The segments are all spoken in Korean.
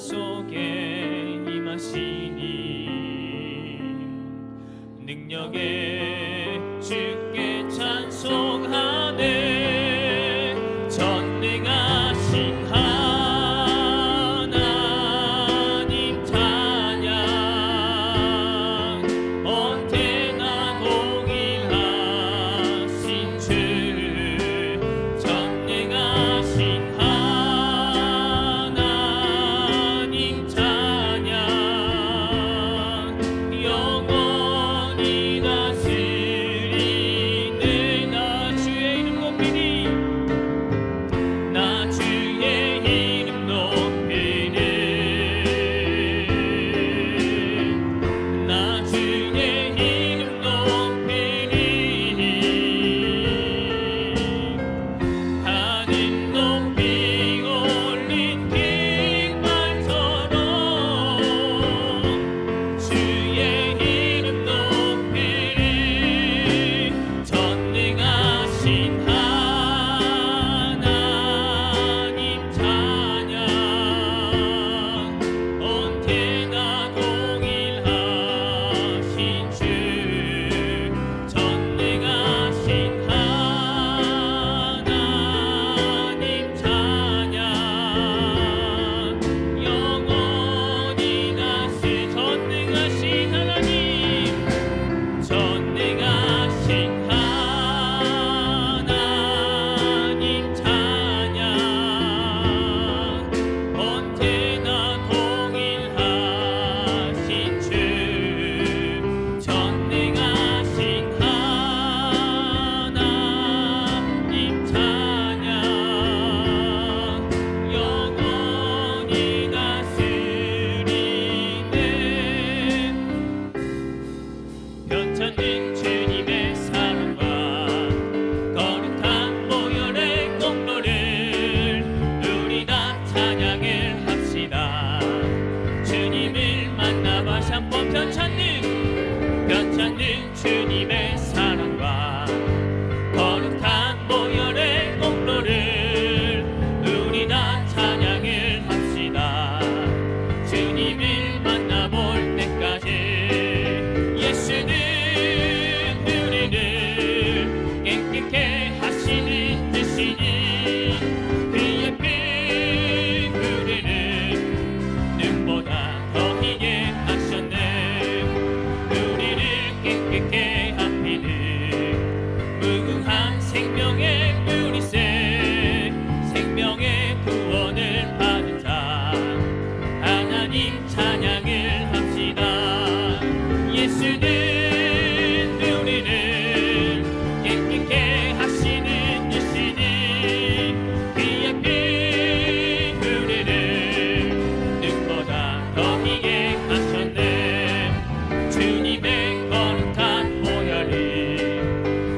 속에 임하시니 능력의 주께 찬송하네. 전능하신 하나님 찬양, 언제나 동일하신 주. 전능하신 하나님 찬양, 영원히 다스리네. 나 주의 이름 높이니, 나 주의 이름 높이니, 나 주의 이름 높이니. 하늘 높이 올린 깃발처럼 주의 이름 높이니. 전능하신 하나님 찬양, 언제나 동일하신 주. 전능하신 하나님 찬양, 영원히 다스. 전능하신 하나님, 전능하신 하나님 찬양, 언제나 동일하신 주. 전능하신 하나님 찬양, 영원히 다스리네. 변천된 주님의 사랑과 거룩한 보혈의 공로를 우리 다 찬양을 합시다. 주님을 만나봐. 샴폰 변찮는 주님의 사랑과 거룩한 보혈의 공로를 우리 다 찬양을 합시다. 주님을 만나볼 때까지 예수는 우리를 깨끗게 하시는 뜻이니 그의 피 우리를 눈보다 더히게 하셨네. 우리를 깨끗게 하시는 무궁한 생명의 뿌리새, 생명의 구원을 받은 자 하나님 찬양을 합시다. 예수는 우리를 깨끗게 하시는 뜻이니 그의 피 우리를 눈보다 더히게 하셨네. 주님의 거룩한 보혈이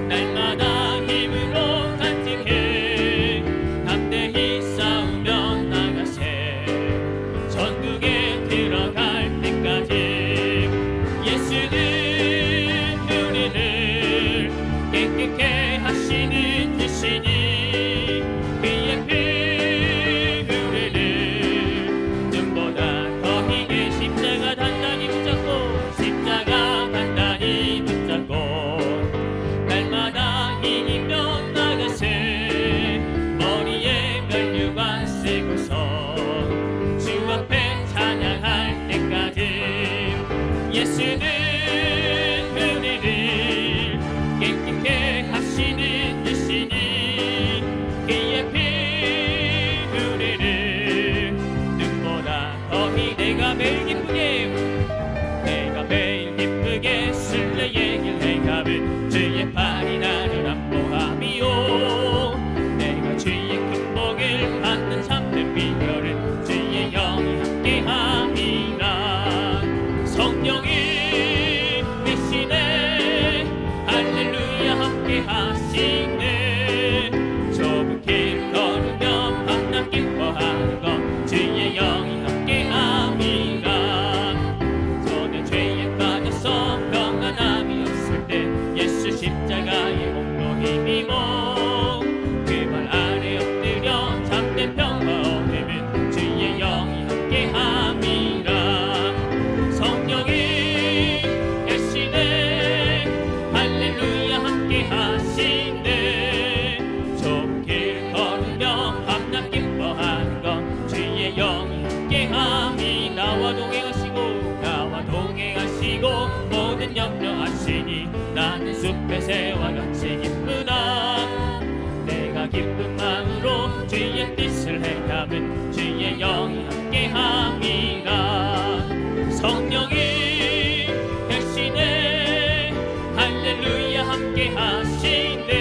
날마다 힘으로 간직해 담대히 싸우며 나가세. 전국에 들어갈 때까지 예수는 우리를 깨끗게 하시는 뜻이니 그의 피 우리를 눈보다 더히게 십자가 단단히 붙잡고 십자가 배새와 같이 기쁘다. 내가 기쁜 마음으로 주의 뜻을 행함은 주의 영이 함께함이라. 성령이 대신에 할렐루야 함께하시네.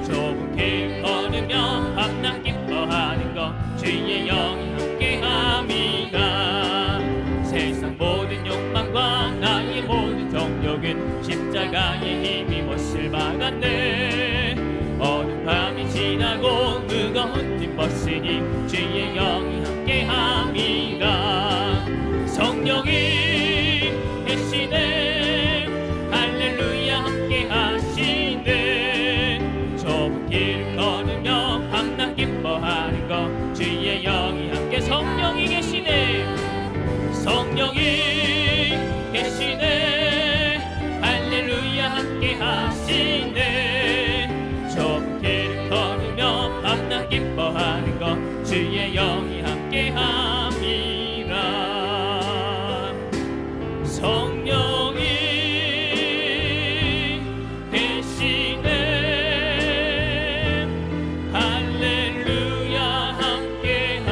좁은 길 걸으며 밤낮 기뻐하는 것 주의 영이 함께함이라. 세상 모든 욕망과 나의 모든 정욕은 십자가의 힘이 못을 막았네. 어두운 밤이 지나고 무거운 짐 벗으니 주의 영이 함께함이라. 성령이 계시네. 할렐루야 함께하시네. 좁은 길 걸으며 밤낮 기뻐하는 것 주의 영이 함께. 성령이 계시네. 성령이 계시네. 할렐루야 함께하시네. 좁은 길 걸으며 밤낮 기뻐하는 것 주의 영이 함께함이라. 성령이 계시네. 할렐루야 함께하시네.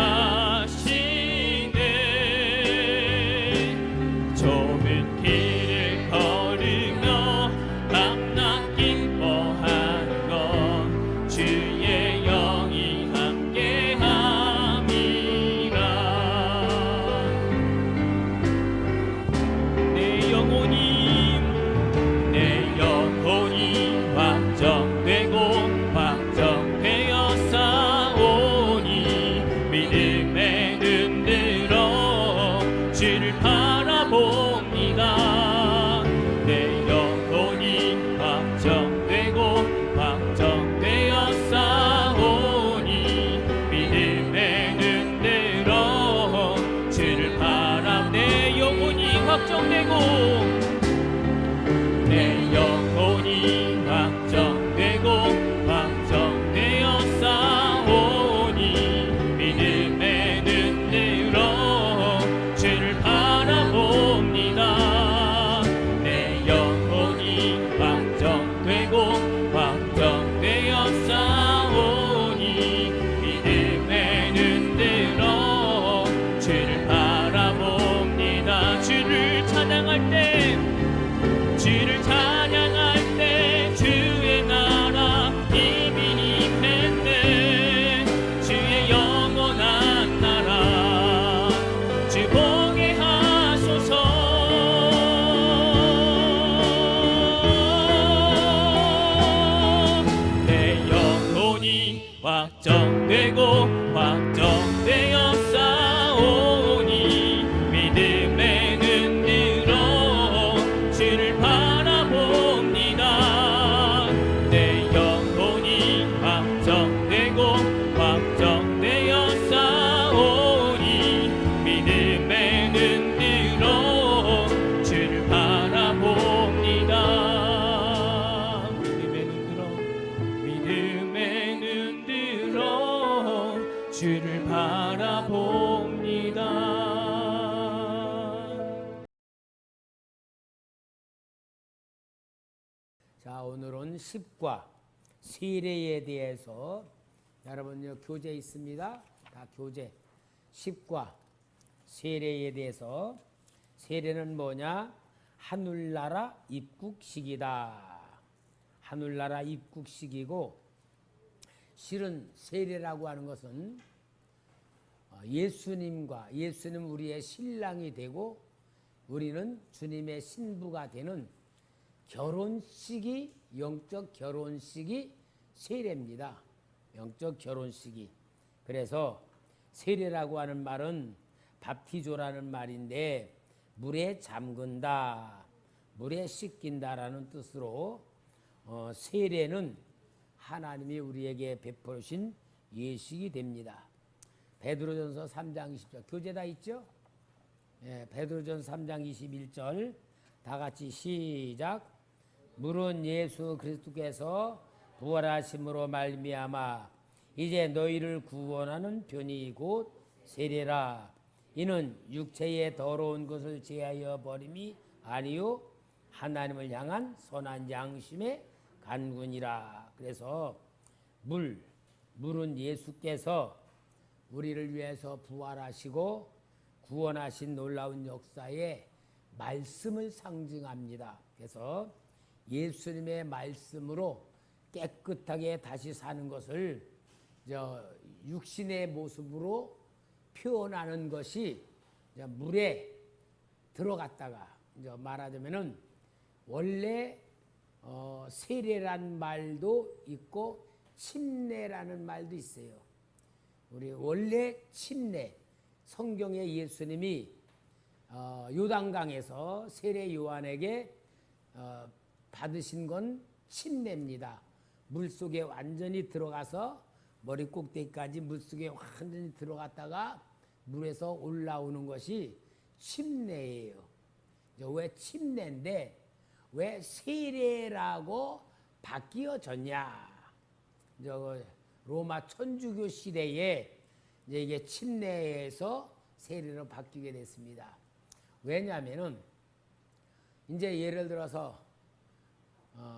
좁은 길을 걸으며 밤낮 기뻐하는 것 주의 영이 함께함이라. 내 영혼이 확정되고 확정되어 싸우니 믿음에 눈들어 주를 바라봅니다. 내 영혼이 확정되고 확정되어 싸우니 믿음에 눈들어 주를 바라. 내 영혼이 확정되고 내 영혼이 확정되고 확정되어 싸우니 믿음에 눈들어 주를 바라봅니다. 내 영혼이 확정되고 확정되어 싸우니 믿음에 눈들어 주를 바라봅니다. 주를 찬양할 때 주를 찬양할 때 주의 나라 이미 임했네. 주의 영원한 나라 주 보게 하소서. 내 영혼이 확정되고 확정되어 싸우니 믿음에 눈들어 주를 바라봅니다. 내 영혼이 확정되고 확정되어 싸우니 믿음에 눈들어 주를 바라봅니다. 믿음에 눈들어 주를 바라봅니다. 자, 오늘은 십과 세례에 대해서 여러분 교재 있습니다. 다 교재. 십과 세례에 대해서. 세례는 뭐냐? 하늘나라 입국식이다. 하늘나라 입국식이고, 실은 세례라고 하는 것은 예수님 우리의 신랑이 되고 우리는 주님의 신부가 되는 결혼식이, 영적 결혼식이 세례입니다. 영적 결혼식이. 그래서 세례라고 하는 말은 밥티조라는 말인데 물에 잠근다, 물에 씻긴다라는 뜻으로 세례는 하나님이 우리에게 베푸신 예식이 됩니다. 베드로전서 3장 20절 교재 다 있죠? 예, 베드로전서 3장 21절 다 같이 시작. 물은 예수 그리스도께서 부활하심으로 말미암아 이제 너희를 구원하는 편이 곧 세례라. 이는 육체의 더러운 것을 제하여 버림이 아니요 하나님을 향한 선한 양심의 간군이라. 그래서 물은 예수께서 우리를 위해서 부활하시고 구원하신 놀라운 역사의 말씀을 상징합니다. 그래서 예수님의 말씀으로 깨끗하게 다시 사는 것을 육신의 모습으로 표현하는 것이 물에 들어갔다가 말하자면은 원래 세례란 말도 있고 침례라는 말도 있어요. 우리 원래 침례, 성경에 예수님이 요단강에서 세례 요한에게 받으신 건 침례입니다. 물속에 완전히 들어가서 머리 꼭대기까지 물속에 완전히 들어갔다가 물에서 올라오는 것이 침례예요. 왜 침례인데 왜 세례라고 바뀌어졌냐? 로마 천주교 시대에 이게 침례에서 세례로 바뀌게 됐습니다. 왜냐하면은 이제 예를 들어서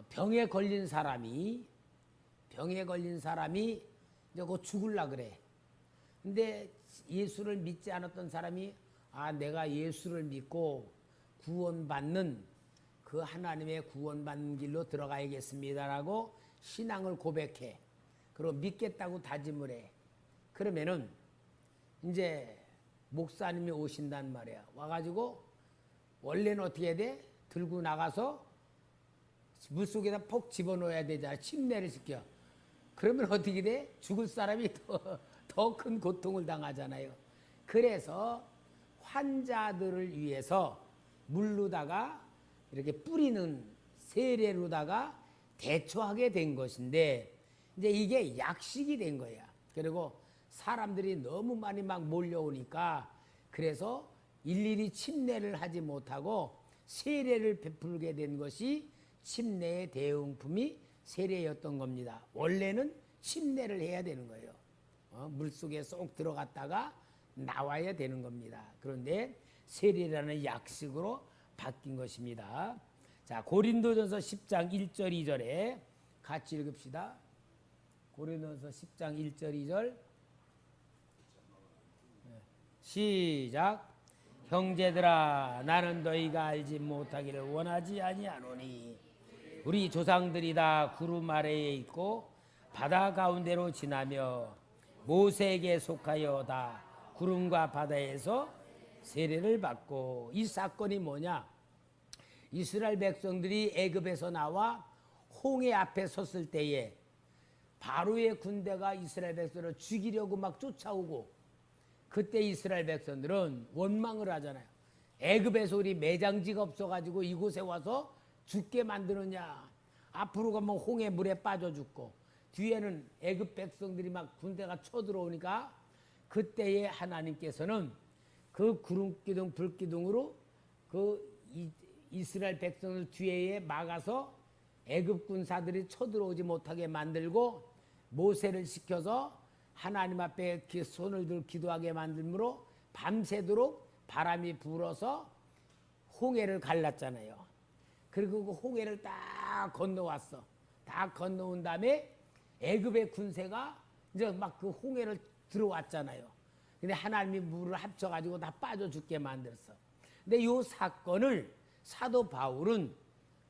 병에 걸린 사람이 이제 곧 죽을라 그래. 근데 예수를 믿지 않았던 사람이 내가 예수를 믿고 구원받는 그 하나님의 구원받는 길로 들어가야겠습니다라고 신앙을 고백해. 그리고 믿겠다고 다짐을 해. 그러면은 이제 목사님이 오신단 말이야. 와가지고 원래는 어떻게 해야 돼? 들고 나가서 물속에다 폭 집어넣어야 되잖아. 침례를 시켜. 그러면 어떻게 돼? 죽을 사람이 더 큰 고통을 당하잖아요. 그래서 환자들을 위해서 물로다가 이렇게 뿌리는 세례로다가 대처하게 된 것인데 이제 이게 약식이 된 거야. 그리고 사람들이 너무 많이 막 몰려오니까 그래서 일일이 침례를 하지 못하고 세례를 베풀게 된 것이 침례의 대응품이 세례였던 겁니다. 원래는 침례를 해야 되는 거예요. 물속에 쏙 들어갔다가 나와야 되는 겁니다. 그런데 세례라는 약식으로 바뀐 것입니다. 자, 고린도전서 10장 1절 2절에 같이 읽읍시다. 고린도전서 10장 1절 2절 시작. 형제들아 나는 너희가 알지 못하기를 원하지 아니하노니 우리 조상들이 다 구름 아래에 있고 바다 가운데로 지나며 모세에게 속하여 다 구름과 바다에서 세례를 받고. 이 사건이 뭐냐? 이스라엘 백성들이 애굽에서 나와 홍해 앞에 섰을 때에 바로의 군대가 이스라엘 백성을 죽이려고 막 쫓아오고, 그때 이스라엘 백성들은 원망을 하잖아요. 애굽에서 우리 매장지가 없어가지고 이곳에 와서 죽게 만드느냐. 앞으로 가면 홍해 물에 빠져 죽고, 뒤에는 애굽 백성들이 막 군대가 쳐들어오니까 그때에 하나님께서는 그 구름기둥 불기둥으로 그 이스라엘 백성을 뒤에 막아서 애굽 군사들이 쳐들어오지 못하게 만들고, 모세를 시켜서 하나님 앞에 손을 들고 기도하게 만들므로 밤새도록 바람이 불어서 홍해를 갈랐잖아요. 그리고 그 홍해를 딱 건너왔어. 다 건너온 다음에 애굽의 군세가 이제 막 그 홍해를 들어왔잖아요. 근데 하나님이 물을 합쳐가지고 다 빠져 죽게 만들었어. 근데 이 사건을 사도 바울은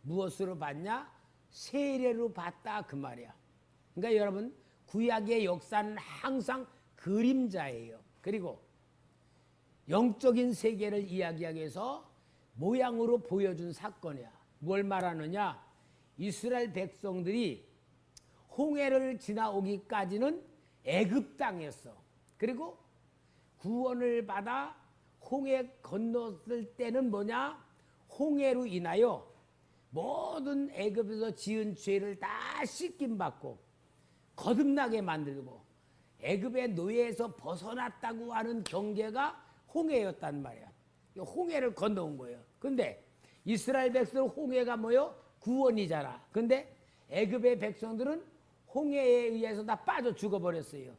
무엇으로 봤냐? 세례로 봤다 그 말이야. 그러니까 여러분, 구약의 역사는 항상 그림자예요. 그리고 영적인 세계를 이야기하기 위해서 모양으로 보여준 사건이야. 뭘 말하느냐? 이스라엘 백성들이 홍해를 지나오기까지는 애굽 땅이었어. 그리고 구원을 받아 홍해 건넜을 때는 뭐냐? 홍해로 인하여 모든 애굽에서 지은 죄를 다 씻김 받고 거듭나게 만들고 애굽의 노예에서 벗어났다고 하는 경계가 홍해였단 말이야. 홍해를 건너온 거예요. 근데 이스라엘 백성은 홍해가 뭐요? 구원이잖아. 근데 애굽의 백성들은 홍해에 의해서 다 빠져 죽어버렸어요.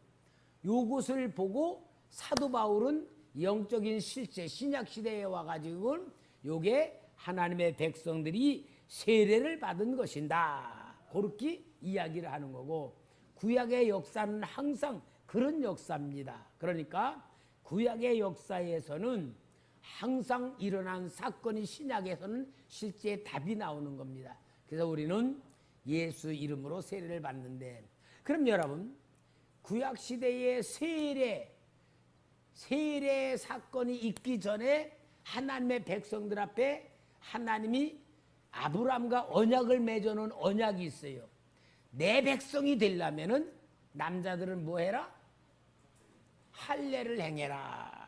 요것을 보고 사도 바울은 영적인 실제 신약 시대에 와가지고 요게 하나님의 백성들이 세례를 받은 것인다. 그렇게 이야기를 하는 거고, 구약의 역사는 항상 그런 역사입니다. 그러니까 구약의 역사에서는 항상 일어난 사건이 신약에서는 실제 답이 나오는 겁니다. 그래서 우리는 예수 이름으로 세례를 받는데, 그럼 여러분, 구약 시대의 세례 사건이 있기 전에 하나님의 백성들 앞에 하나님이 아브라함과 언약을 맺어놓은 언약이 있어요. 내 백성이 되려면은 남자들은 뭐 해라? 할례를 행해라.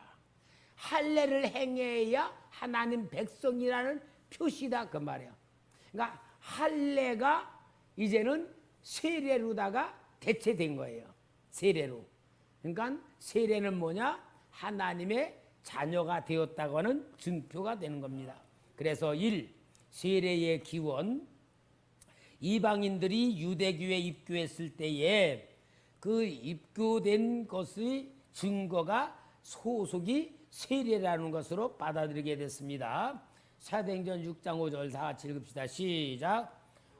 할례를 행해야 하나님 백성이라는 표시다 그 말이야. 그러니까 할례가 이제는 세례로다가 대체된 거예요. 세례로. 그러니까 세례는 뭐냐? 하나님의 자녀가 되었다고 하는 증표가 되는 겁니다. 그래서 1. 세례의 기원. 이방인들이 유대교에 입교했을 때에 그 입교된 것의 증거가 소속이 세례라는 것으로 받아들이게 됐습니다. 사도행전 6장 5절 다 같이 읽읍시다. 시작.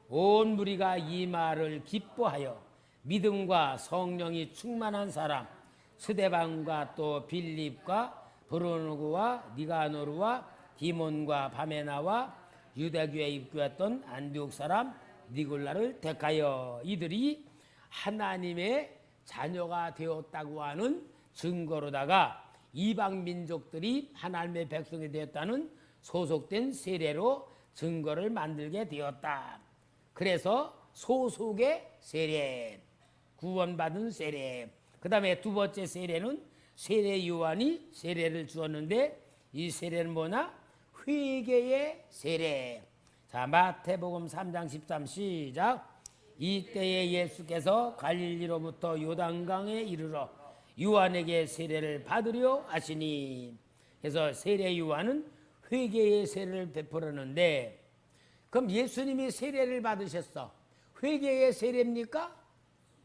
온 무리가 이 말을 기뻐하여 믿음과 성령이 충만한 사람 스데반과 또 빌립과 브로누구와 니가노르와 디몬과 바메나와 유대교에 입교했던 안디옥 사람 니골라를 택하여 이들이 하나님의 자녀가 되었다고 하는 증거로다가 이방 민족들이 하나님의 백성이 되었다는 소속된 세례로 증거를 만들게 되었다. 그래서 소속의 세례, 구원받은 세례. 그 다음에 두 번째 세례는 세례 요한이 세례를 주었는데, 이 세례는 뭐냐? 회개의 세례. 자, 마태복음 3장 13 시작. 이때에 예수께서 갈릴리로부터 요단강에 이르러 요한에게 세례를 받으려 하시니. 그래서 세례 요한은 회개의 세례를 베풀었는데, 그럼 예수님이 세례를 받으셨어. 회개의 세례입니까?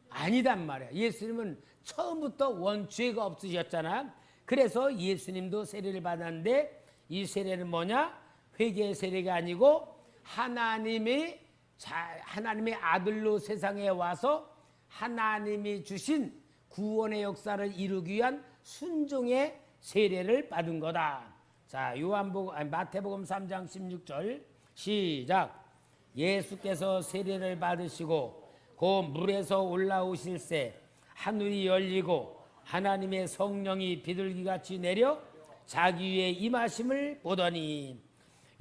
아니단 말이야. 예수님은 처음부터 원죄가 없으셨잖아. 그래서 예수님도 세례를 받았는데, 이 세례는 뭐냐? 회개의 세례가 아니고 하나님의 아들로 세상에 와서 하나님이 주신 구원의 역사를 이루기 위한 순종의 세례를 받은 거다. 자, 마태복음 3장 16절 시작. 예수께서 세례를 받으시고 그 물에서 올라오실새 하늘이 열리고 하나님의 성령이 비둘기같이 내려 자기 위에 임하심을 보더니,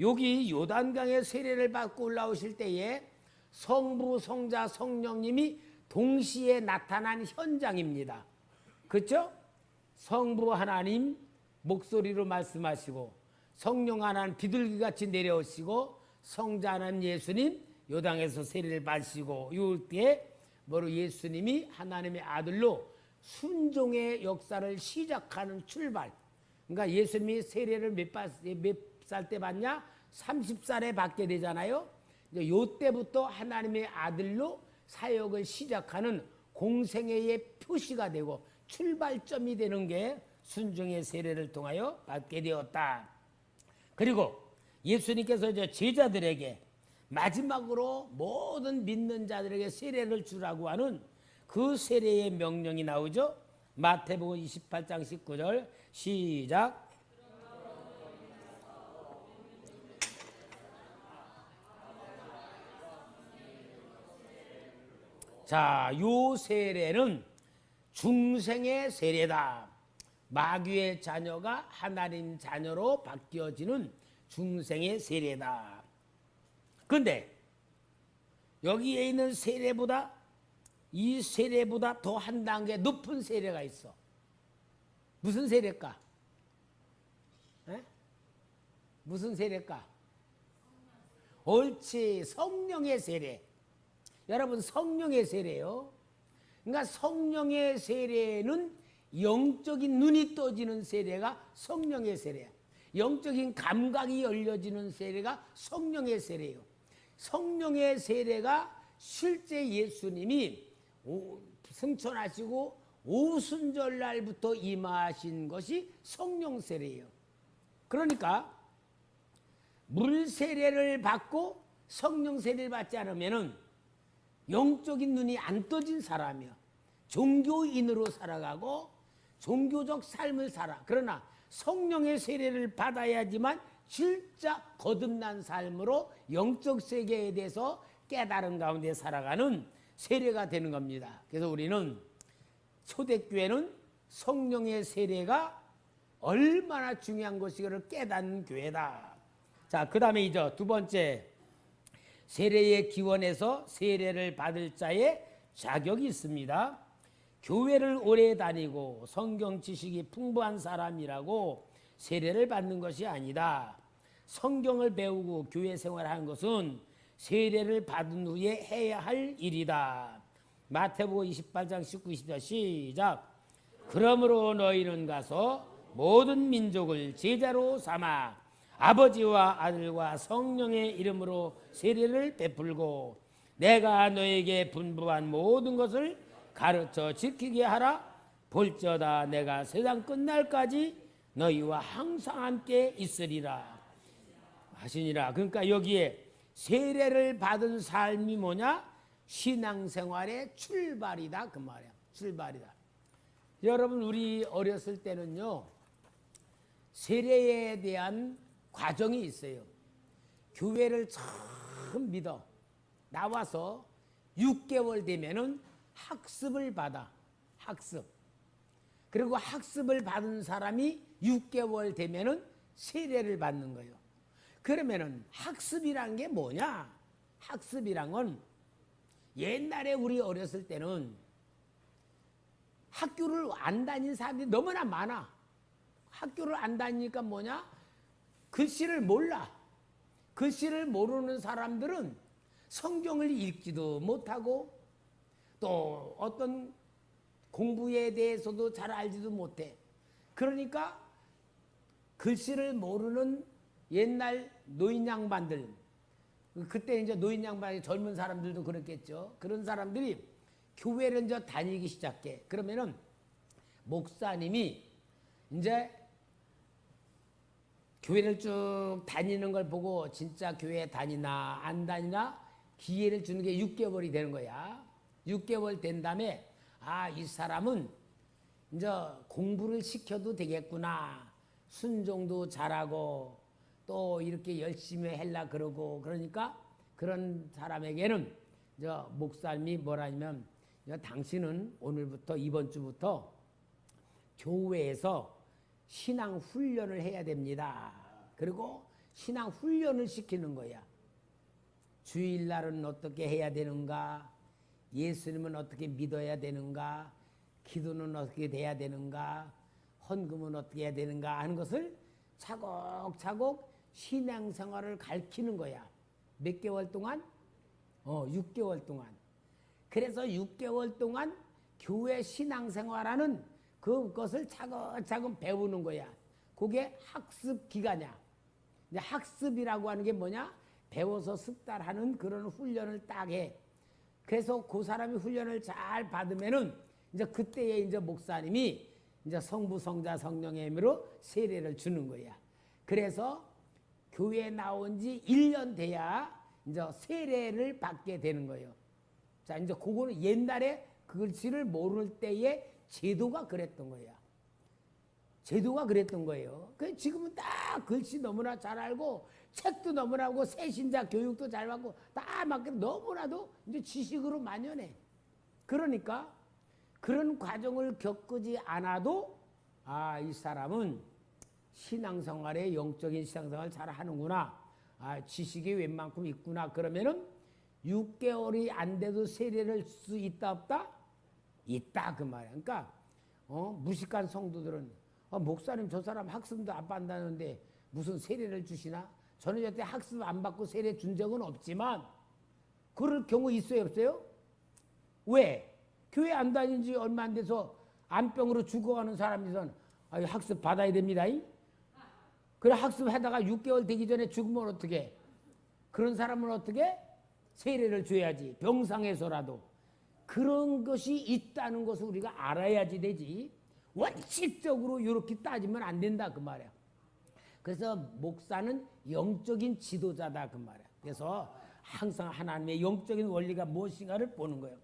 여기 요단강에 세례를 받고 올라오실 때에 성부, 성자, 성령님이 동시에 나타난 현장입니다. 그렇죠? 성부 하나님 목소리로 말씀하시고, 성령 하나님 비둘기같이 내려오시고, 성자 하나님 예수님 요단에서 세례를 받으시고, 이때 뭐로 예수님이 하나님의 아들로 순종의 역사를 시작하는 출발. 그러니까 예수님이 세례를 몇 살 때 받냐? 30살에 받게 되잖아요. 이때부터 하나님의 아들로 사역을 시작하는 공생애의 표시가 되고 출발점이 되는 게 순종의 세례를 통하여 받게 되었다. 그리고 예수님께서 이제 제자들에게 마지막으로 모든 믿는 자들에게 세례를 주라고 하는 그 세례의 명령이 나오죠. 마태복음 28장 19절 시작. 자, 요 세례는 중생의 세례다. 마귀의 자녀가 하나님 자녀로 바뀌어지는 중생의 세례다. 근데 여기에 있는 세례보다, 이 세례보다 더 한 단계 높은 세례가 있어. 무슨 세례일까? 무슨 세례일까? 옳지, 성령의 세례. 여러분, 성령의 세례요. 그러니까 성령의 세례는 영적인 눈이 떠지는 세례가 성령의 세례야. 영적인 감각이 열려지는 세례가 성령의 세례예요. 성령의 세례가 실제 예수님이 승천하시고 오순절 날부터 임하신 것이 성령 세례예요. 그러니까 물 세례를 받고 성령 세례를 받지 않으면은 영적인 눈이 안 떠진 사람이야. 종교인으로 살아가고 종교적 삶을 살아. 그러나 성령의 세례를 받아야지만 진짜 거듭난 삶으로 영적 세계에 대해서 깨달은 가운데 살아가는 세례가 되는 겁니다. 그래서 우리는 초대교회는 성령의 세례가 얼마나 중요한 것이기를 깨닫는 교회다. 자, 그 다음에 이제 두 번째, 세례의 기원에서 세례를 받을 자의 자격이 있습니다. 교회를 오래 다니고 성경 지식이 풍부한 사람이라고 세례를 받는 것이 아니다. 성경을 배우고 교회 생활하는 것은 세례를 받은 후에 해야 할 일이다. 마태복음 28장 19, 20절 시작. 그러므로 너희는 가서 모든 민족을 제자로 삼아 아버지와 아들과 성령의 이름으로 세례를 베풀고 내가 너에게 분부한 모든 것을 가르쳐 지키게 하라. 볼지어다 내가 세상 끝날까지 너희와 항상 함께 있으리라 하시니라. 그러니까 여기에 세례를 받은 삶이 뭐냐? 신앙생활의 출발이다 그 말이야. 출발이다. 여러분, 우리 어렸을 때는요, 세례에 대한 과정이 있어요. 교회를 처음 믿어 나와서 6개월 되면은 학습을 받아. 학습. 그리고 학습을 받은 사람이 6개월 되면은 세례를 받는 거예요. 그러면은 학습이란 게 뭐냐? 학습이란 건 옛날에 우리 어렸을 때는 학교를 안 다닌 사람들이 너무나 많아. 학교를 안 다니니까 뭐냐? 글씨를 몰라. 글씨를 모르는 사람들은 성경을 읽지도 못하고 또 어떤 공부에 대해서도 잘 알지도 못해. 그러니까 글씨를 모르는 옛날 노인 양반들, 그때 이제 노인 양반이 젊은 사람들도 그렇겠죠. 그런 사람들이 교회를 이제 다니기 시작해. 그러면은 목사님이 이제 교회를 쭉 다니는 걸 보고 진짜 교회 다니나 안 다니나 기회를 주는 게 6개월이 되는 거야. 6개월 된 다음에 아, 이 사람은 이제 공부를 시켜도 되겠구나. 순종도 잘하고 또 이렇게 열심히 하려 그러고 그러니까 그런 사람에게는 이제 목사님이 뭐라냐면 당신은 오늘부터 이번 주부터 교회에서 신앙 훈련을 해야 됩니다. 그리고 신앙 훈련을 시키는 거야. 주일날은 어떻게 해야 되는가? 예수님은 어떻게 믿어야 되는가? 기도는 어떻게 돼야 되는가? 헌금은 어떻게 해야 되는가? 하는 것을 차곡차곡 신앙생활을 가르치는 거야. 몇 개월 동안? 6개월 동안. 그래서 6개월 동안 교회 신앙생활하는 그것을 차근차근 배우는 거야. 그게 학습 기간이야. 이제 학습이라고 하는 게 뭐냐? 배워서 습달하는 그런 훈련을 딱 해. 그래서 그 사람이 훈련을 잘 받으면은 이제 그때에 이제 목사님이 이제 성부, 성자, 성령의 힘으로 세례를 주는 거야. 그래서 교회에 나온 지 1년 돼야 이제 세례를 받게 되는 거예요. 자, 이제 그거는 옛날에 글씨를 모를 때의 제도가 그랬던 거야. 제도가 그랬던 거예요. 그 지금은 딱 글씨 너무나 잘 알고 책도 너무나 하고 새신자 교육도 잘 받고 다 맞게 너무나도 이제 지식으로 만연해. 그러니까 그런 과정을 겪지 않아도 아, 이 사람은 신앙생활에 영적인 신앙생활을 잘 하는구나. 아, 지식이 웬만큼 있구나. 그러면은 6개월이 안 돼도 세례를 줄 수 있다 없다? 있다 그 말이야. 그러니까 무식한 성도들은 목사님 저 사람 학습도 안 받는다는데 무슨 세례를 주시나? 저는 여태 학습 안 받고 세례 준 적은 없지만 그럴 경우 있어요 없어요? 왜? 교회 안 다닌 지 얼마 안 돼서 암병으로 죽어가는 사람이선 학습 받아야 됩니다. 그래 학습하다가 6개월 되기 전에 죽으면 어떻게? 그런 사람은 어떻게? 세례를 줘야지. 병상에서라도. 그런 것이 있다는 것을 우리가 알아야지 되지. 원칙적으로 이렇게 따지면 안 된다 그 말이야. 그래서 목사는 영적인 지도자다 그 말이야. 그래서 항상 하나님의 영적인 원리가 무엇인가를 보는 거예요.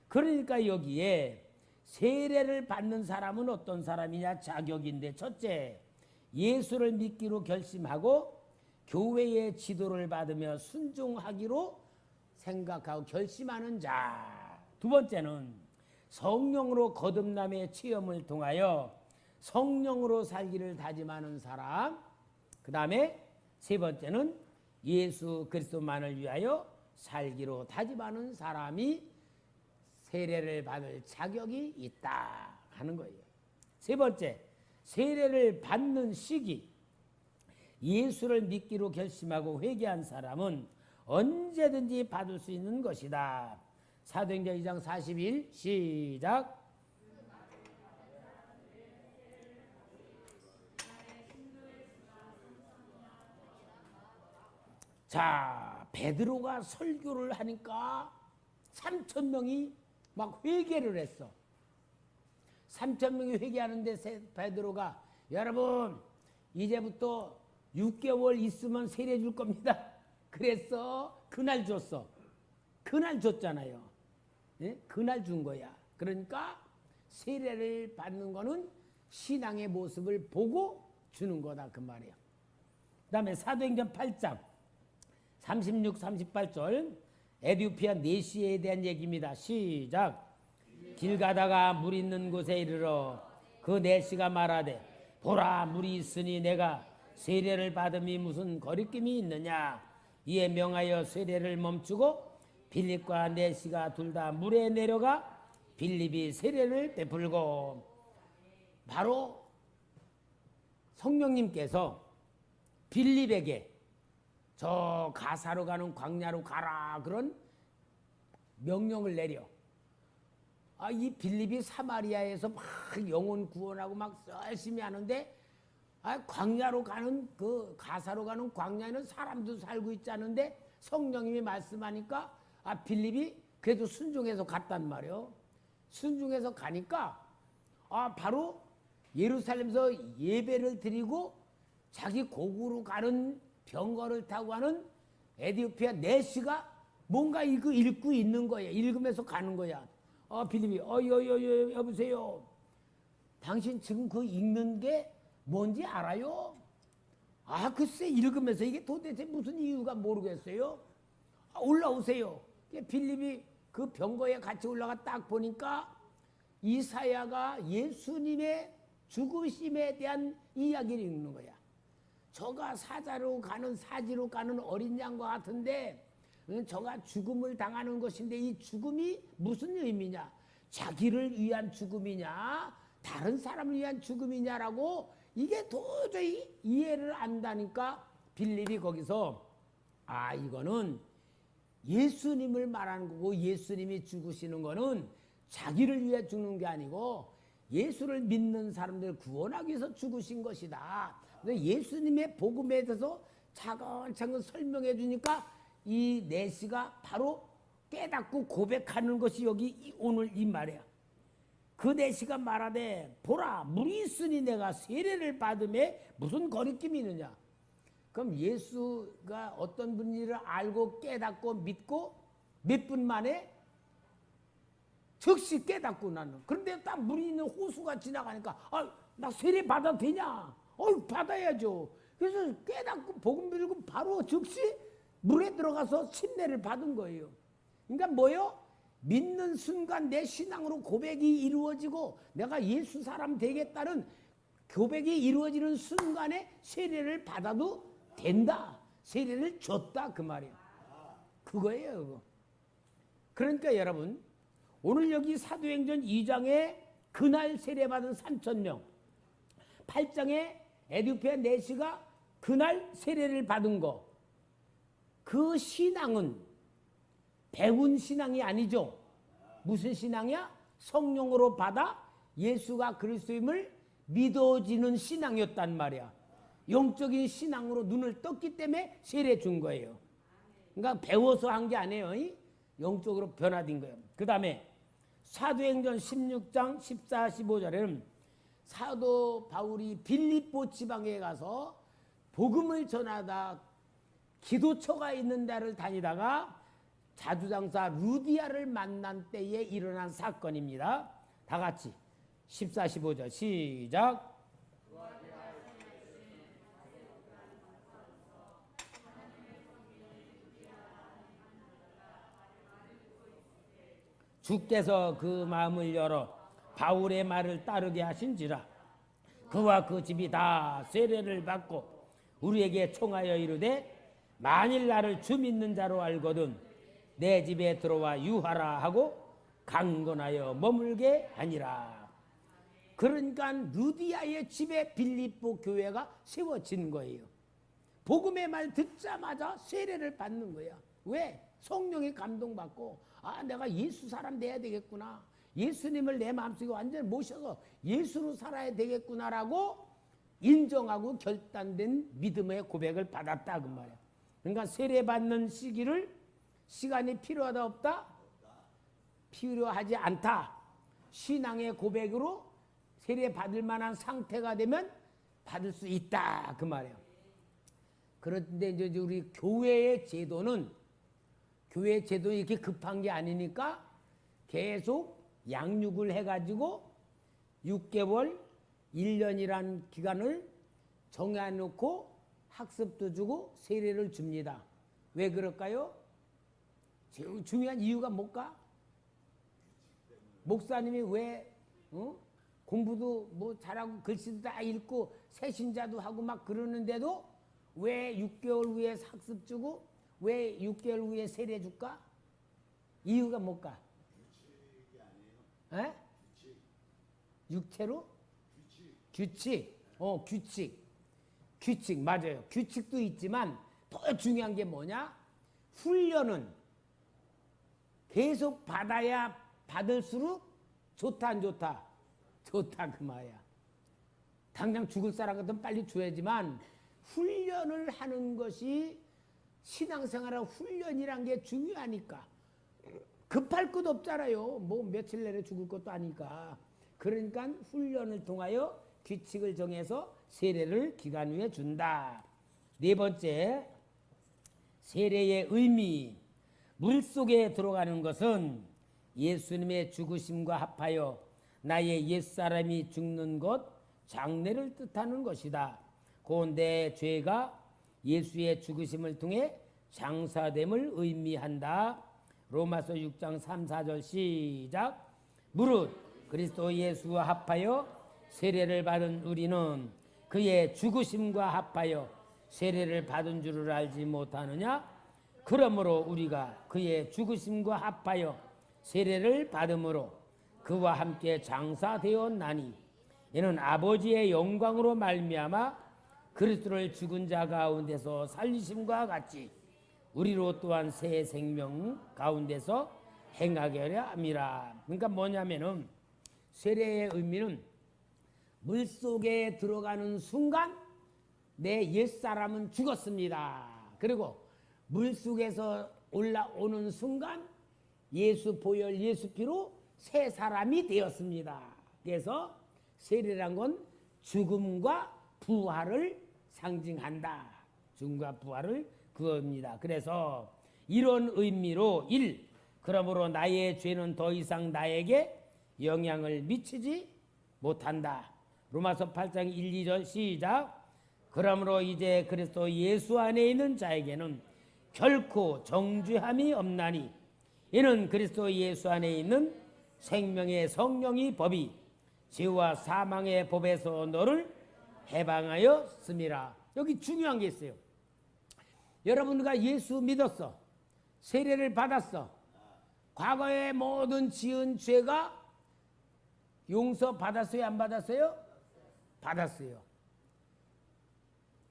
그러니까 여기에 세례를 받는 사람은 어떤 사람이냐? 자격인데, 첫째, 예수를 믿기로 결심하고 교회의 지도를 받으며 순종하기로 생각하고 결심하는 자. 두 번째는 성령으로 거듭남의 체험을 통하여 성령으로 살기를 다짐하는 사람. 그 다음에 세 번째는 예수 그리스도만을 위하여 살기로 다짐하는 사람이 세례를 받을 자격이 있다 하는 거예요. 세 번째, 세례를 받는 시기. 예수를 믿기로 결심하고 회개한 사람은 언제든지 받을 수 있는 것이다. 사도행전 2장 41 시작. 자, 베드로가 설교를 하니까 3,000명이 막 회개를 했어. 3,000명이 회개하는데 베드로가 여러분 이제부터 6개월 있으면 세례 줄 겁니다. 그래서 그날 줬어. 그날 줬잖아요. 네? 그날 준 거야. 그러니까 세례를 받는 거는 신앙의 모습을 보고 주는 거다 그 말이야. 그 다음에 사도행전 8장 36, 38절 에디오피아 내시에 대한 얘기입니다. 시작. 길 가다가 물 있는 곳에 이르러 그 내시가 말하되 보라 물이 있으니 내가 세례를 받음이 무슨 거리낌이 있느냐. 이에 명하여 세례를 멈추고 빌립과 내시가 둘 다 물에 내려가 빌립이 세례를 베풀고. 바로 성령님께서 빌립에게 저 가사로 가는 광야로 가라 그런 명령을 내려. 이 빌립이 사마리아에서 막 영혼 구원하고 막 열심히 하는데 광야로 가는 그 가사로 가는 광야에는 사람도 살고 있지 않은데 성령님이 말씀하니까 빌립이 그래도 순종해서 갔단 말이에요. 순종해서 가니까 바로 예루살렘에서 예배를 드리고 자기 고국으로 가는 병거를 타고 가는 에디오피아 내시가 뭔가 이거 읽고 있는 거야. 읽으면서 가는 거야. 빌립이 여보세요. 당신 지금 그 읽는 게 뭔지 알아요? 글쎄 읽으면서 이게 도대체 무슨 이유가 모르겠어요. 올라오세요. 빌립이 그 병거에 같이 올라가 딱 보니까 이사야가 예수님의 죽으심에 대한 이야기를 읽는 거야. 저가 사자로 가는 사지로 가는 어린 양과 같은데 저가 죽음을 당하는 것인데 이 죽음이 무슨 의미냐? 자기를 위한 죽음이냐? 다른 사람을 위한 죽음이냐라고 이게 도저히 이해를 안다니까 빌립이 거기서 이거는 예수님을 말하는 거고 예수님이 죽으시는 거는 자기를 위해 죽는 게 아니고 예수를 믿는 사람들 구원하기 위해서 죽으신 것이다. 예수님의 복음에 대해서 차근차근 설명해 주니까 이 내시가 바로 깨닫고 고백하는 것이 여기 오늘 이 말이야. 그 내시가 말하되 보라 물이 있으니 내가 세례를 받음에 무슨 거리낌이 있느냐. 그럼 예수가 어떤 분인지를 알고 깨닫고 믿고 몇 분 만에 즉시 깨닫고 나는. 그런데 딱 물이 있는 호수가 지나가니까 나 세례 받아도 되냐? 받아야죠. 그래서 깨닫고 복음 들고 바로 즉시 물에 들어가서 침례를 받은 거예요. 그러니까 뭐요? 믿는 순간 내 신앙으로 고백이 이루어지고 내가 예수 사람 되겠다는 고백이 이루어지는 순간에 세례를 받아도 된다. 세례를 줬다 그 말이에요. 그거예요. 그거. 그러니까 여러분 오늘 여기 사도행전 2장에 그날 세례받은 3,000명 8장에 에디오피아 내시가 그날 세례를 받은 거, 그 신앙은 배운 신앙이 아니죠. 무슨 신앙이야? 성령으로 받아 예수가 그리스도임을 믿어지는 신앙이었단 말이야. 영적인 신앙으로 눈을 떴기 때문에 세례 준 거예요. 그러니까 배워서 한 게 아니에요. 영적으로 변화된 거예요. 그 다음에 사도행전 16장 14, 15절에는 사도 바울이 빌립보 지방에 가서 복음을 전하다 기도처가 있는 데를 다니다가 자주장사 루디아를 만난 때에 일어난 사건입니다. 다 같이 14, 15절 시작. 주께서 그 마음을 열어 바울의 말을 따르게 하신지라. 그와 그 집이 다 세례를 받고 우리에게 청하여 이르되 만일 나를 주 믿는 자로 알거든 내 집에 들어와 유하라 하고 강건하여 머물게 하니라. 그러니까 루디아의 집에 빌립보 교회가 세워진 거예요. 복음의 말 듣자마자 세례를 받는 거야. 왜? 성령이 감동받고 내가 예수 사람 돼야 되겠구나. 예수님을 내 마음속에 완전히 모셔서 예수로 살아야 되겠구나라고 인정하고 결단된 믿음의 고백을 받았다 그 말이야. 그러니까 세례 받는 시간이 필요하다 없다? 필요하지 않다. 신앙의 고백으로 세례 받을 만한 상태가 되면 받을 수 있다 그 말이에요. 그런데 이제 우리 교회의 제도는 이렇게 급한 게 아니니까 계속 양육을 해가지고 6개월, 1년이란 기간을 정해놓고 학습도 주고 세례를 줍니다. 왜 그럴까요? 제일 중요한 이유가 뭘까? 목사님이 왜 공부도 뭐 잘하고 글씨도 다 읽고 새신자도 하고 막 그러는데도 왜 6개월 후에 학습 주고 왜 6개월 후에 세례 줄까? 이유가 뭘까? 규칙이 아니에요? 에? 육체로? 규칙. 규칙 맞아요. 규칙도 있지만 더 중요한 게 뭐냐? 훈련은 계속 받아야 받을수록 좋다 안 좋다? 좋다 그 말이야. 당장 죽을 사람 같으면 빨리 줘야지만 훈련을 하는 것이 신앙생활의 훈련이란 게 중요하니까. 급할 것도 없잖아요. 뭐 며칠 내내 죽을 것도 아니까. 그러니까 훈련을 통하여 규칙을 정해서 세례를 기간 후에 준다. 네 번째, 세례의 의미. 물속에 들어가는 것은 예수님의 죽으심과 합하여 나의 옛사람이 죽는 것, 장례를 뜻하는 것이다. 그런데 죄가 예수의 죽으심을 통해 장사됨을 의미한다. 로마서 6장 3, 4절 시작. 무릇 그리스도 예수와 합하여 세례를 받은 우리는 그의 죽으심과 합하여 세례를 받은 줄을 알지 못하느냐? 그러므로 우리가 그의 죽으심과 합하여 세례를 받음으로 그와 함께 장사되었나니 이는 아버지의 영광으로 말미암아 그리스도를 죽은 자 가운데서 살리심과 같이 우리로 또한 새 생명 가운데서 행하게 하려 함이라. 그러니까 뭐냐면은 세례의 의미는 물속에 들어가는 순간 내 옛사람은 죽었습니다. 그리고 물속에서 올라오는 순간 예수 보혈 예수 피로 새 사람이 되었습니다. 그래서 세례란 건 죽음과 부활을 상징한다. 죽음과 부활을 그겁니다. 그래서 이런 의미로 1. 그러므로 나의 죄는 더 이상 나에게 영향을 미치지 못한다. 로마서 8장 1, 2절 시작. 그러므로 이제 그리스도 예수 안에 있는 자에게는 결코 정죄함이 없나니 이는 그리스도 예수 안에 있는 생명의 성령이 법이 죄와 사망의 법에서 너를 해방하였음이라. 여기 중요한 게 있어요. 여러분과 예수 믿었어. 세례를 받았어. 과거의 모든 지은 죄가 용서받았어요? 안 받았어요? 받았어요.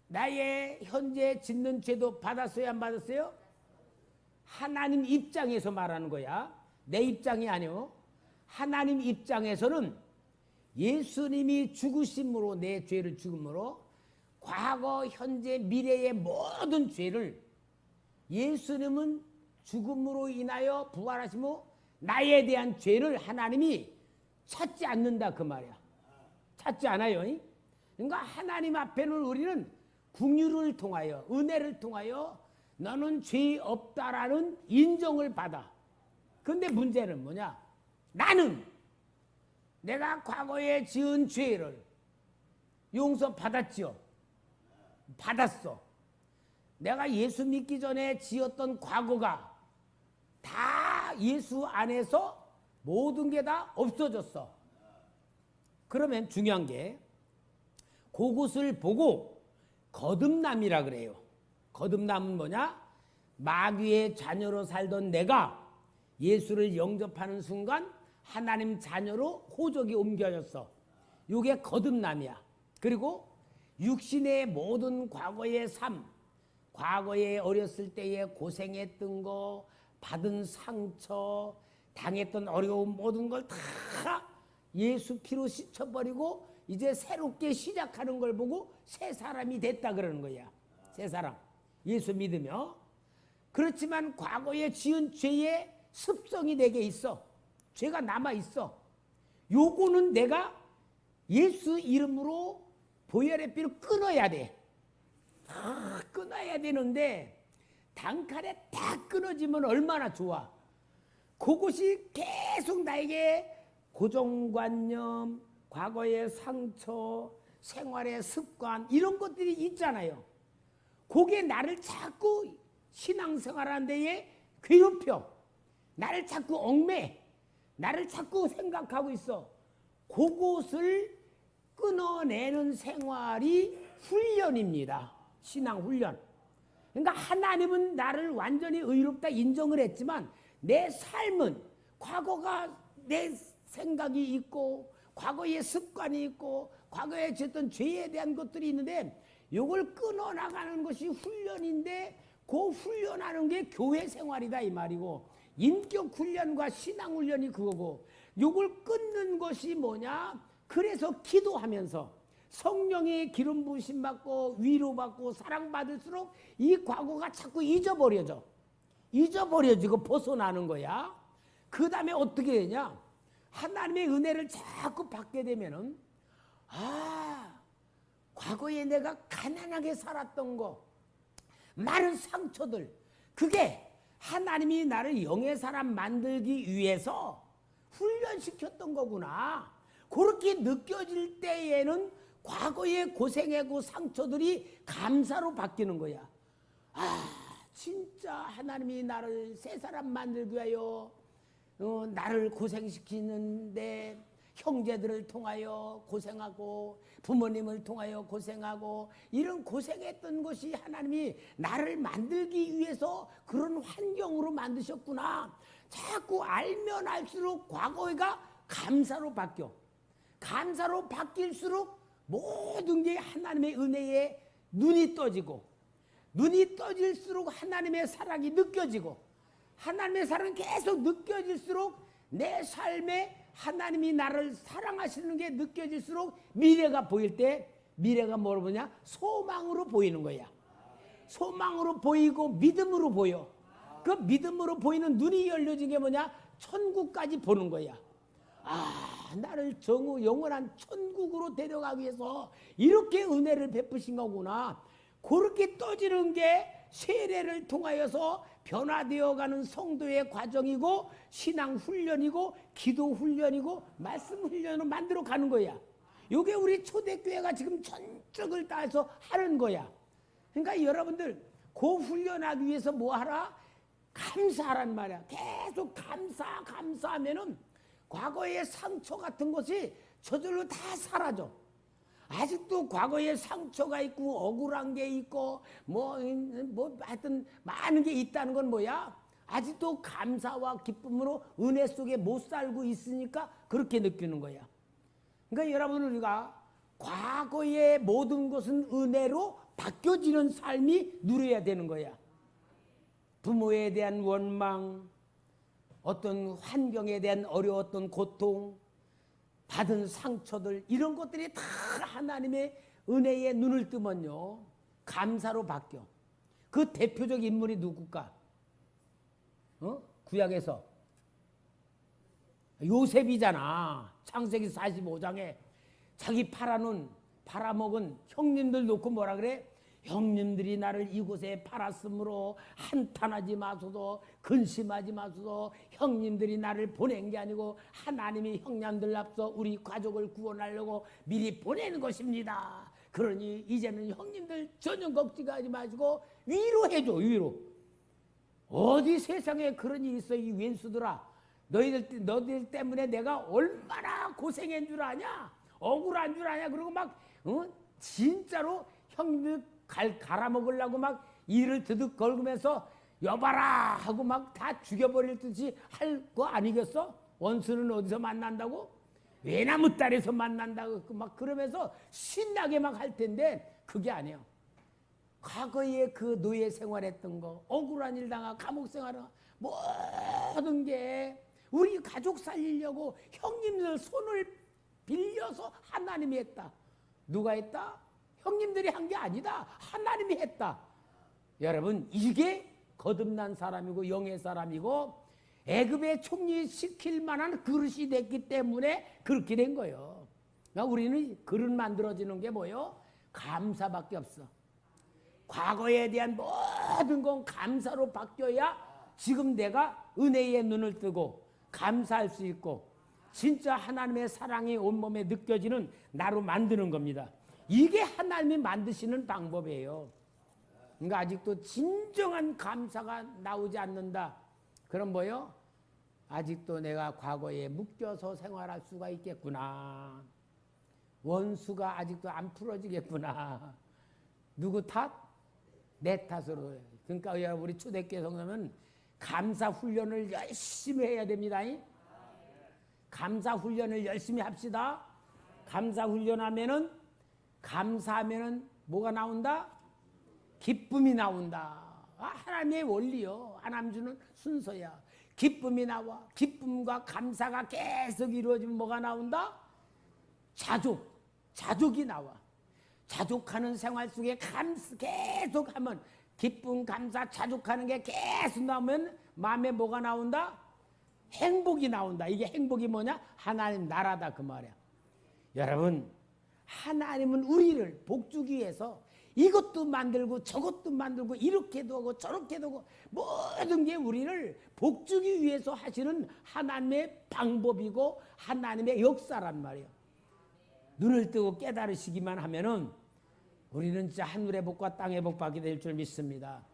나의 현재 짓는 죄도 받았어요? 안 받았어요? 하나님 입장에서 말하는 거야. 내 입장이 아니요. 하나님 입장에서는 예수님이 죽으심으로 내 죄를 죽음으로 과거, 현재, 미래의 모든 죄를 예수님은 죽음으로 인하여 부활하시고 나에 대한 죄를 하나님이 찾지 않는다 그 말이야. 찾지 않아요. 그러니까 하나님 앞에는 우리는 긍휼을 통하여 은혜를 통하여 너는 죄 없다라는 인정을 받아. 근데 문제는 뭐냐? 나는 내가 과거에 지은 죄를 용서받았지요. 받았어. 내가 예수 믿기 전에 지었던 과거가 다 예수 안에서 모든 게 다 없어졌어. 그러면 중요한 게 그것을 보고 거듭남이라 그래요. 거듭남은 뭐냐? 마귀의 자녀로 살던 내가 예수를 영접하는 순간 하나님 자녀로 호적이 옮겨졌어. 이게 거듭남이야. 그리고 육신의 모든 과거의 삶, 과거에 어렸을 때에 고생했던 거, 받은 상처, 당했던 어려움 모든 걸 다 예수 피로 씻어버리고 이제 새롭게 시작하는 걸 보고 새 사람이 됐다 그러는 거야. 새 사람. 예수 믿으며. 그렇지만 과거에 지은 죄의 습성이 내게 있어. 죄가 남아 있어. 요거는 내가 예수 이름으로 보혈의 피로 끊어야 돼. 끊어야 되는데 단칼에 다 끊어지면 얼마나 좋아. 그것이 계속 나에게 고정관념, 과거의 상처, 생활의 습관 이런 것들이 있잖아요. 그게 나를 자꾸 신앙생활하는 데에 괴롭혀. 나를 자꾸 얽매. 나를 자꾸 생각하고 있어. 그것을 끊어내는 생활이 훈련입니다. 신앙 훈련. 그러니까 하나님은 나를 완전히 의롭다 인정을 했지만 내 삶은 과거가 내 생각이 있고 과거의 습관이 있고 과거에 지었던 죄에 대한 것들이 있는데 이걸 끊어나가는 것이 훈련인데 그 훈련하는 게 교회 생활이다 이 말이고 인격 훈련과 신앙 훈련이 그거고 이걸 끊는 것이 뭐냐? 그래서 기도하면서 성령의 기름 부으심 받고 위로받고 사랑받을수록 이 과거가 자꾸 잊어버려지고 벗어나는 거야. 그 다음에 어떻게 되냐? 하나님의 은혜를 자꾸 받게 되면은 과거에 내가 가난하게 살았던 거 많은 상처들 그게 하나님이 나를 영의 사람 만들기 위해서 훈련시켰던 거구나. 그렇게 느껴질 때에는 과거의 고생하고 상처들이 감사로 바뀌는 거야. 진짜 하나님이 나를 새 사람 만들기 위하여 나를 고생시키는데 형제들을 통하여 고생하고 부모님을 통하여 고생하고 이런 고생했던 것이 하나님이 나를 만들기 위해서 그런 환경으로 만드셨구나. 자꾸 알면 알수록 과거가 감사로 바뀌어. 감사로 바뀔수록 모든 게 하나님의 은혜에 눈이 떠지고 눈이 떠질수록 하나님의 사랑이 느껴지고 하나님의 사랑이 계속 느껴질수록 내 삶에 하나님이 나를 사랑하시는 게 느껴질수록 미래가 보일 때 미래가 뭐로 보냐? 소망으로 보이는 거야. 소망으로 보이고 믿음으로 보여. 그 믿음으로 보이는 눈이 열려진 게 뭐냐? 천국까지 보는 거야. 나를 영원한 천국으로 데려가기 위해서 이렇게 은혜를 베푸신 거구나. 그렇게 떠지는 게 세례를 통하여서 변화되어가는 성도의 과정이고 신앙 훈련이고 기도 훈련이고 말씀 훈련을 만들어 가는 거야. 이게 우리 초대교회가 지금 전적을 다해서 하는 거야. 그러니까 여러분들 그 훈련하기 위해서 뭐 하라? 감사하란 말이야. 계속 감사하면은 과거의 상처 같은 것이 저절로 다 사라져. 아직도 과거에 상처가 있고 억울한 게 있고 뭐 하여튼 많은 게 있다는 건 뭐야? 아직도 감사와 기쁨으로 은혜 속에 못 살고 있으니까 그렇게 느끼는 거야. 그러니까 여러분 우리가 과거의 모든 것은 은혜로 바뀌어지는 삶이 누려야 되는 거야. 부모에 대한 원망, 어떤 환경에 대한 어려웠던 고통, 받은 상처들 이런 것들이 다 하나님의 은혜에 눈을 뜨면요 감사로 바뀌어. 그 대표적 인물이 누굴까? 구약에서 요셉이잖아. 창세기 45장에 자기 팔아먹은 형님들 놓고 뭐라 그래? 형님들이 나를 이곳에 팔았으므로 한탄하지 마소서, 근심하지 마소서. 형님들이 나를 보낸 게 아니고 하나님이 형님들 앞서 우리 가족을 구원하려고 미리 보내는 것입니다. 그러니 이제는 형님들 전혀 걱정하지 마시고 위로해줘. 위로. 어디 세상에 그런 일이 있어. 이 왼수들아, 너희들 때문에 내가 얼마나 고생한 줄 아냐, 억울한 줄 아냐. 그러고 막 진짜로 형님들 갈아먹으려고 막 이를 드득 걸으면서 여봐라 하고 막 다 죽여버릴 듯이 할 거 아니겠어? 원수는 어디서 만난다고? 외나무 딸에서 만난다고 막 그러면서 신나게 막 할 텐데 그게 아니야. 과거에 그 노예 생활했던 거, 억울한 일 당하고 감옥 생활하고 모든 게 우리 가족 살리려고 형님들 손을 빌려서 하나님이 했다. 누가 했다? 형님들이 한 게 아니다. 하나님이 했다. 여러분, 이게 거듭난 사람이고 영의 사람이고 애굽에 총리시킬 만한 그릇이 됐기 때문에 그렇게 된 거예요. 그러니까 우리는 그릇 만들어지는 게 뭐예요? 감사밖에 없어. 과거에 대한 모든 건 감사로 바뀌어야 지금 내가 은혜의 눈을 뜨고 감사할 수 있고 진짜 하나님의 사랑이 온몸에 느껴지는 나로 만드는 겁니다. 이게 하나님이 만드시는 방법이에요. 그러니까 아직도 진정한 감사가 나오지 않는다. 그럼 뭐요? 아직도 내가 과거에 묶여서 생활할 수가 있겠구나. 원수가 아직도 안 풀어지겠구나. 누구 탓? 내 탓으로. 그러니까 여러분, 우리 초대교회 성도는 감사 훈련을 열심히 해야 됩니다. 감사 훈련을 열심히 합시다. 감사 훈련하면은, 감사하면은 뭐가 나온다? 기쁨이 나온다. 하나님의 원리요. 하나님 주는 순서야. 기쁨이 나와. 기쁨과 감사가 계속 이루어지면 뭐가 나온다? 자족이 나와. 자족하는 생활 속에 계속 하면 기쁨, 감사, 자족하는 게 계속 나오면 마음에 뭐가 나온다? 행복이 나온다. 이게 행복이 뭐냐? 하나님 나라다 그 말이야. 여러분, 하나님은 우리를 복주기 위해서 이것도 만들고 저것도 만들고 이렇게도 하고 저렇게도 하고 모든 게 우리를 복주기 위해서 하시는 하나님의 방법이고 하나님의 역사란 말이에요. 눈을 뜨고 깨달으시기만 하면은 우리는 진짜 하늘의 복과 땅의 복 받게 될 줄 믿습니다.